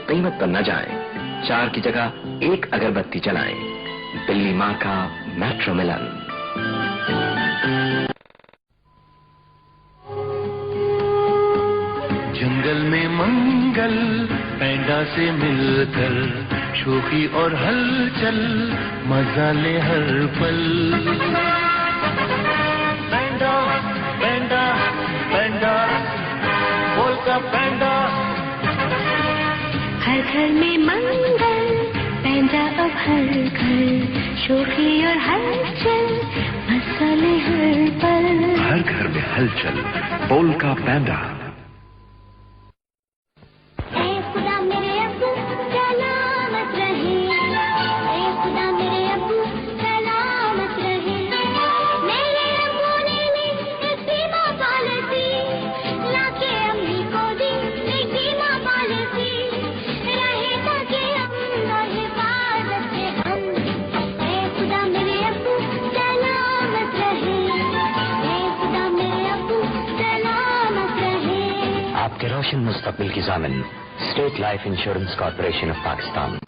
कीमत पर न जाए, 4 की जगह 1 अगरबत्ती जलाएं। बिल्ली माँ का मेट्रो मिलन। जंगल में मंगल पैंडा से मिलकर, शोखी और हलचल मजा ले हर पल। पैंडा पैंडा पैंडा बोल का पैंडा। हर घर में मंगल पैंडा अब हर घर, शोखी और हलचल मजा ले हर पल। हर घर में हलचल बोल का पैंडा। आपके रोशन मुस्तकबिल की ज़ामिन State Life Insurance Corporation of Pakistan.